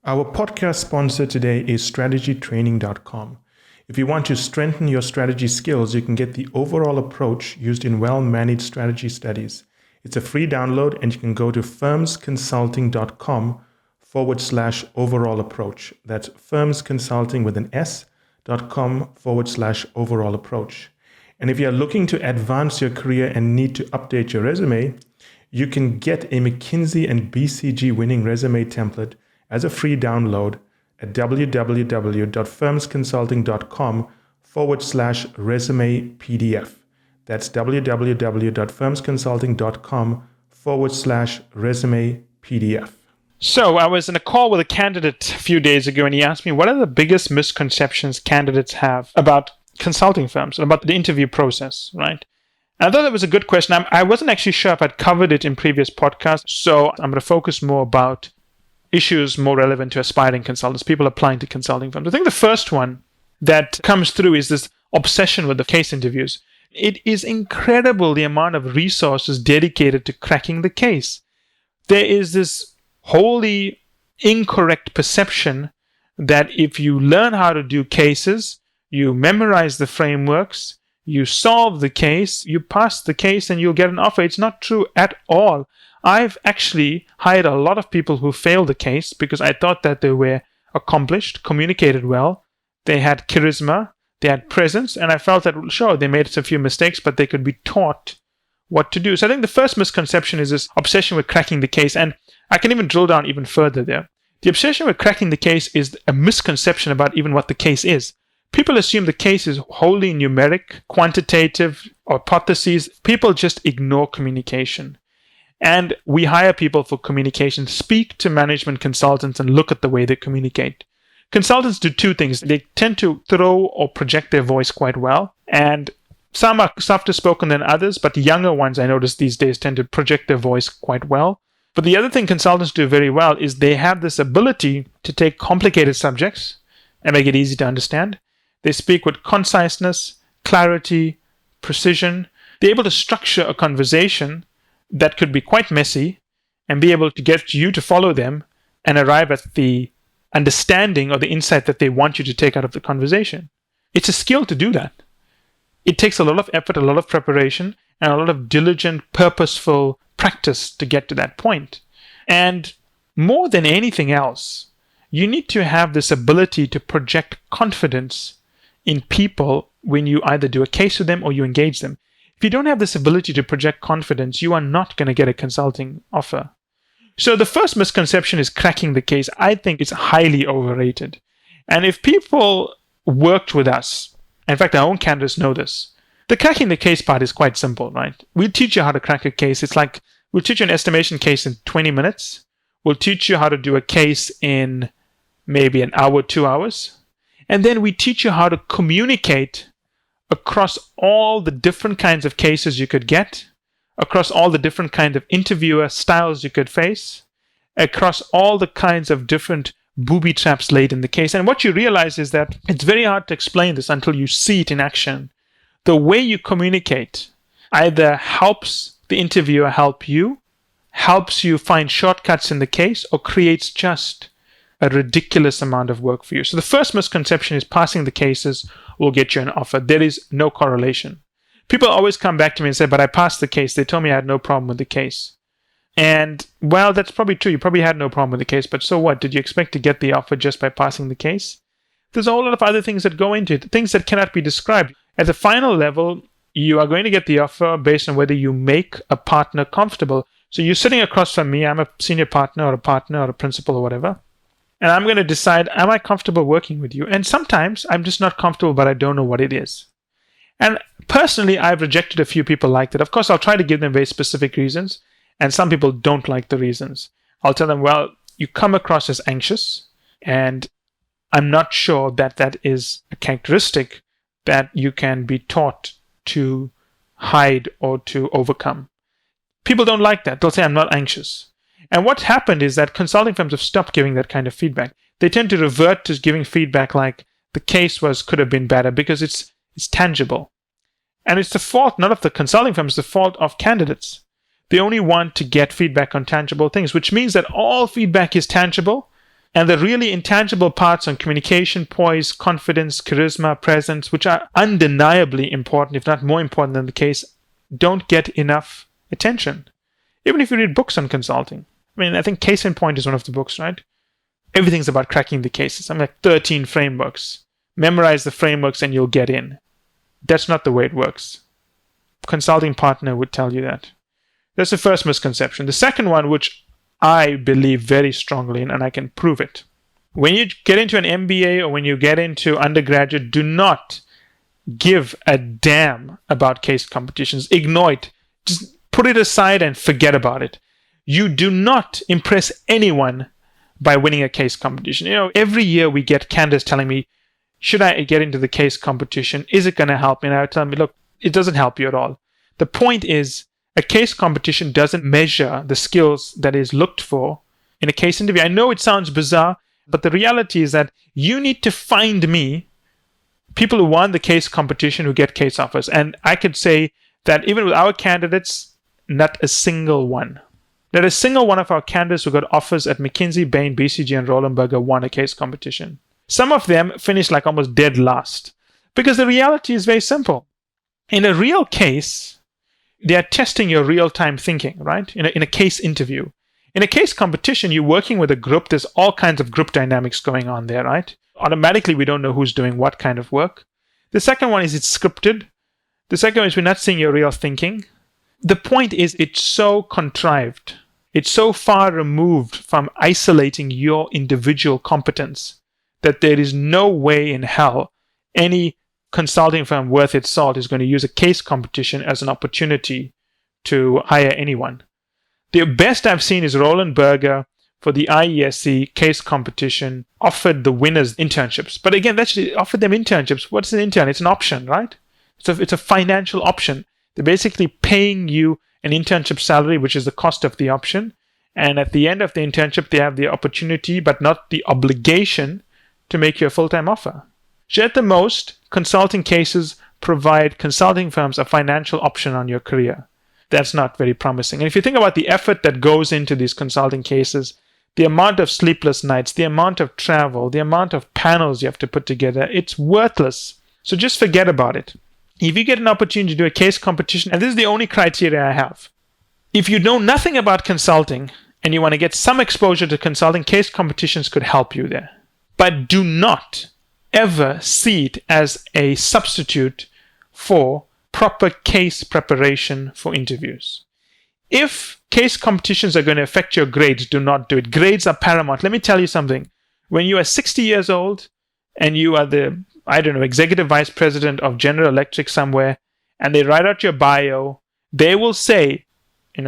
Our podcast sponsor today is strategytraining.com. If you want to strengthen your strategy skills, you can get the overall approach used in well-managed strategy studies. It's a free download, and you can go to firmsconsulting.com/overall approach. That's firmsconsulting with an s.com/overall approach. And if you're looking to advance your career and need to update your resume, you can get a McKinsey and BCG winning resume template as a free download at www.firmsconsulting.com/resume PDF. That's www.firmsconsulting.com/resume PDF. So I was in a call with a candidate a few days ago, and he asked me, what are the biggest misconceptions candidates have about consulting firms, about the interview process, right? And I thought that was a good question. I wasn't actually sure if I'd covered it in previous podcasts, so I'm going to focus more about issues more relevant to aspiring consultants, people applying to consulting firms. I think the first one that comes through is this obsession with the case interviews. It is incredible the amount of resources dedicated to cracking the case. There is this wholly incorrect perception that if you learn how to do cases, you memorize the frameworks, you solve the case, you pass the case, and you'll get an offer. It's not true at all. I've actually hired a lot of people who failed the case because I thought that they were accomplished, communicated well, they had charisma, they had presence, and I felt that, sure, they made a few mistakes, but they could be taught what to do. So I think the first misconception is this obsession with cracking the case, and I can even drill down even further there. The obsession with cracking the case is a misconception about even what the case is. People assume the case is wholly numeric, quantitative, hypotheses. People just ignore communication. And we hire people for communication. Speak to management consultants and look at the way they communicate. Consultants do two things. They tend to throw or project their voice quite well. And some are softer spoken than others, but the younger ones I notice these days tend to project their voice quite well. But the other thing consultants do very well is they have this ability to take complicated subjects and make it easy to understand. They speak with conciseness, clarity, precision. They're able to structure a conversation that could be quite messy and be able to get you to follow them and arrive at the understanding or the insight that they want you to take out of the conversation. It's a skill to do that. It takes a lot of effort, a lot of preparation, and a lot of diligent, purposeful practice to get to that point. And more than anything else, you need to have this ability to project confidence in people when you either do a case with them or you engage them. If you don't have this ability to project confidence, you are not going to get a consulting offer. So the first misconception is cracking the case. I think it's highly overrated. And if people worked with us, in fact, our own candidates know this, the cracking the case part is quite simple, right? We'll teach you how to crack a case. It's like we'll teach you an estimation case in 20 minutes. We'll teach you how to do a case in maybe an hour, 2 hours. And then we teach you how to communicate across all the different kinds of cases you could get, across all the different kinds of interviewer styles you could face, across all the kinds of different booby traps laid in the case. And what you realize is that it's very hard to explain this until you see it in action. The way you communicate either helps the interviewer help you, helps you find shortcuts in the case, or creates just a ridiculous amount of work for you. So the first misconception is passing the cases will get you an offer. There is no correlation. People always come back to me and say, but I passed the case. They told me I had no problem with the case. And, well, that's probably true. You probably had no problem with the case, but so what? Did you expect to get the offer just by passing the case? There's a whole lot of other things that go into it, things that cannot be described. At the final level, you are going to get the offer based on whether you make a partner comfortable. So you're sitting across from me. I'm a senior partner or a principal or whatever. And I'm going to decide, am I comfortable working with you? And sometimes I'm just not comfortable, but I don't know what it is. And personally, I've rejected a few people like that. Of course, I'll try to give them very specific reasons. And some people don't like the reasons. I'll tell them, well, you come across as anxious. And I'm not sure that that is a characteristic that you can be taught to hide or to overcome. People don't like that. They'll say, I'm not anxious. And what happened is that consulting firms have stopped giving that kind of feedback. They tend to revert to giving feedback like the case could have been better because it's tangible. And it's the fault not of the consulting firms, it's the fault of candidates. They only want to get feedback on tangible things, which means that all feedback is tangible. And the really intangible parts on communication, poise, confidence, charisma, presence, which are undeniably important, if not more important than the case, don't get enough attention. Even if you read books on consulting. I mean, I think Case in Point is one of the books, right? Everything's about cracking the cases. I'm like 13 frameworks. Memorize the frameworks and you'll get in. That's not the way it works. Consulting partner would tell you that. That's the first misconception. The second one, which I believe very strongly in, and I can prove it. When you get into an MBA or when you get into undergraduate, do not give a damn about case competitions. Ignore it. Just put it aside and forget about it. You do not impress anyone by winning a case competition. Every year we get candidates telling me, should I get into the case competition? Is it going to help me? And I tell me, look, it doesn't help you at all. The point is, a case competition doesn't measure the skills that is looked for in a case interview. I know it sounds bizarre, but the reality is that you need to find me people who won the case competition who get case offers. And I could say that even with our candidates, not a single one. Not a single one of our candidates who got offers at McKinsey, Bain, BCG, and Roland Berger won a case competition. Some of them finished like almost dead last. Because the reality is very simple. In a real case, they are testing your real-time thinking, right? In a case interview. In a case competition, you're working with a group. There's all kinds of group dynamics going on there, right? Automatically, we don't know who's doing what kind of work. The second one is it's scripted. The second one is we're not seeing your real thinking. The point is it's so contrived. It's so far removed from isolating your individual competence that there is no way in hell any consulting firm worth its salt is going to use a case competition as an opportunity to hire anyone. The best I've seen is Roland Berger for the IESC case competition offered the winners internships. But again, that's offered them internships. What's an intern? It's an option, right? So it's a financial option. They're basically paying you an internship salary, which is the cost of the option. And at the end of the internship, they have the opportunity, but not the obligation, to make you a full-time offer. So at the most, consulting cases provide consulting firms a financial option on your career. That's not very promising. And if you think about the effort that goes into these consulting cases, the amount of sleepless nights, the amount of travel, the amount of panels you have to put together, it's worthless. So just forget about it. If you get an opportunity to do a case competition, and this is the only criteria I have, if you know nothing about consulting and you want to get some exposure to consulting, case competitions could help you there. But do not ever see it as a substitute for proper case preparation for interviews. If case competitions are going to affect your grades, do not do it. Grades are paramount. Let me tell you something. When you are 60 years old and you are the, executive vice president of General Electric somewhere, and they write out your bio, they will say,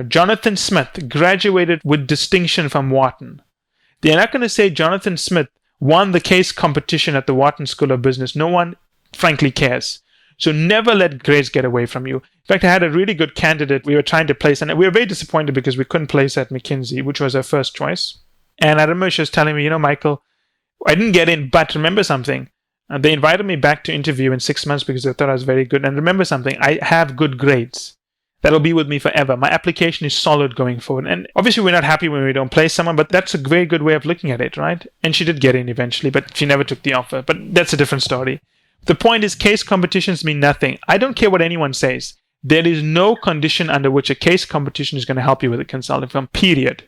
Jonathan Smith graduated with distinction from Wharton. They're not going to say Jonathan Smith won the case competition at the Wharton School of Business. No one, frankly, cares. So never let grades get away from you. In fact, I had a really good candidate we were trying to place, and we were very disappointed because we couldn't place at McKinsey, which was our first choice. And I remember she was telling me, Michael, I didn't get in, but remember something. They invited me back to interview in 6 months because they thought I was very good. And remember something, I have good grades. That'll be with me forever. My application is solid going forward. And obviously, we're not happy when we don't place someone, but that's a very good way of looking at it, right? And she did get in eventually, but she never took the offer. But that's a different story. The point is, case competitions mean nothing. I don't care what anyone says. There is no condition under which a case competition is going to help you with a consulting firm, period.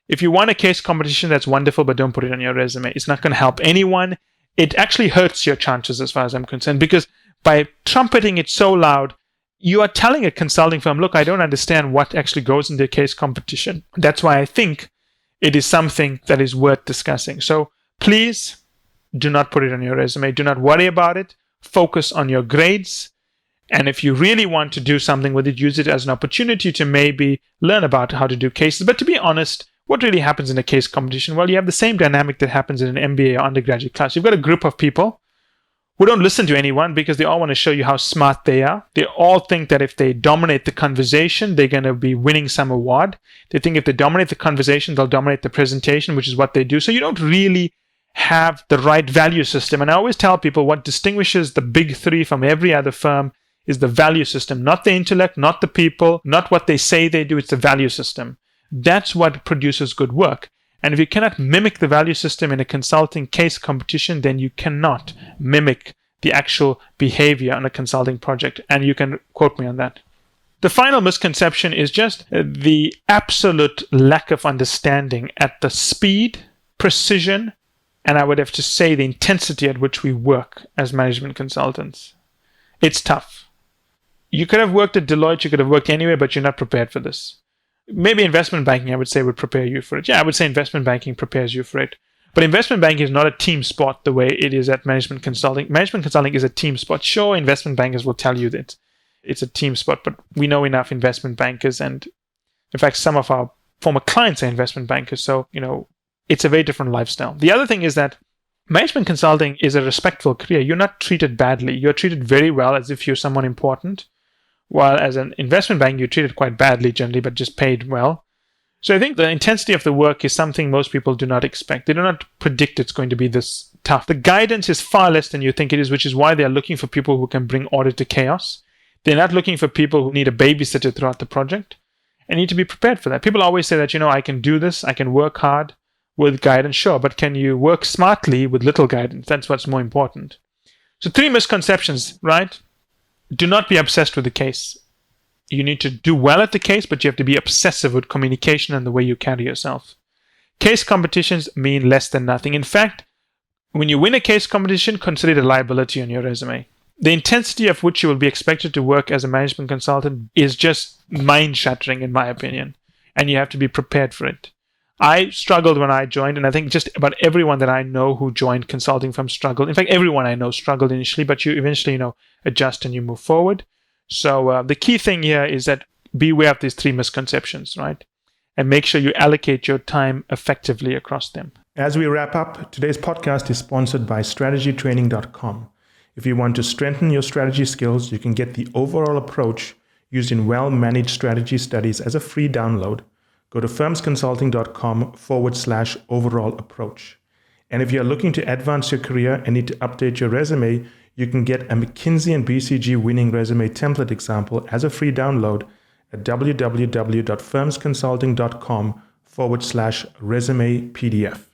If you want a case competition, that's wonderful, but don't put it on your resume. It's not going to help anyone. It actually hurts your chances as far as I'm concerned, because by trumpeting it so loud, you are telling a consulting firm, look, I don't understand what actually goes into a case competition. That's why I think it is something that is worth discussing. So please do not put it on your resume. Do not worry about it. Focus on your grades. And if you really want to do something with it, use it as an opportunity to maybe learn about how to do cases. But to be honest, what really happens in a case competition? Well, you have the same dynamic that happens in an MBA or undergraduate class. You've got a group of people who don't listen to anyone because they all want to show you how smart they are. They all think that if they dominate the conversation, they're going to be winning some award. They think if they dominate the conversation, they'll dominate the presentation, which is what they do. So you don't really have the right value system. And I always tell people what distinguishes the big three from every other firm is the value system, not the intellect, not the people, not what they say they do. It's the value system. That's what produces good work. And if you cannot mimic the value system in a consulting case competition, then you cannot mimic the actual behavior on a consulting project. And you can quote me on that. The final misconception is just the absolute lack of understanding at the speed, precision, and I would have to say the intensity at which we work as management consultants. It's tough. You could have worked at Deloitte, you could have worked anywhere, but you're not prepared for this. Maybe investment banking, I would say, would prepare you for it. Yeah, I would say investment banking prepares you for it. But investment banking is not a team sport the way it is at management consulting. Management consulting is a team sport. Sure, investment bankers will tell you that it's a team sport, but we know enough investment bankers. And in fact, some of our former clients are investment bankers. So, it's a very different lifestyle. The other thing is that management consulting is a respectful career. You're not treated badly. You're treated very well as if you're someone important. While as an investment bank, you're treated quite badly generally, but just paid well. So I think the intensity of the work is something most people do not expect. They do not predict it's going to be this tough. The guidance is far less than you think it is, which is why they're looking for people who can bring order to chaos. They're not looking for people who need a babysitter throughout the project and need to be prepared for that. People always say that, I can do this, I can work hard with guidance, sure, but can you work smartly with little guidance? That's what's more important. So 3 misconceptions, right? Do not be obsessed with the case. You need to do well at the case, but you have to be obsessive with communication and the way you carry yourself. Case competitions mean less than nothing. In fact, when you win a case competition, consider it a liability on your resume. The intensity of which you will be expected to work as a management consultant is just mind-shattering, in my opinion, and you have to be prepared for it. I struggled when I joined, and I think just about everyone that I know who joined consulting firms struggled. In fact, everyone I know struggled initially, but you eventually, adjust and you move forward. So the key thing here is that beware of these 3 misconceptions, right? And make sure you allocate your time effectively across them. As we wrap up, today's podcast is sponsored by strategytraining.com. If you want to strengthen your strategy skills, you can get the overall approach used in well-managed strategy studies as a free download. Go to firmsconsulting.com/overall approach. And if you're looking to advance your career and need to update your resume, you can get a McKinsey and BCG winning resume template example as a free download at www.firmsconsulting.com/resume PDF.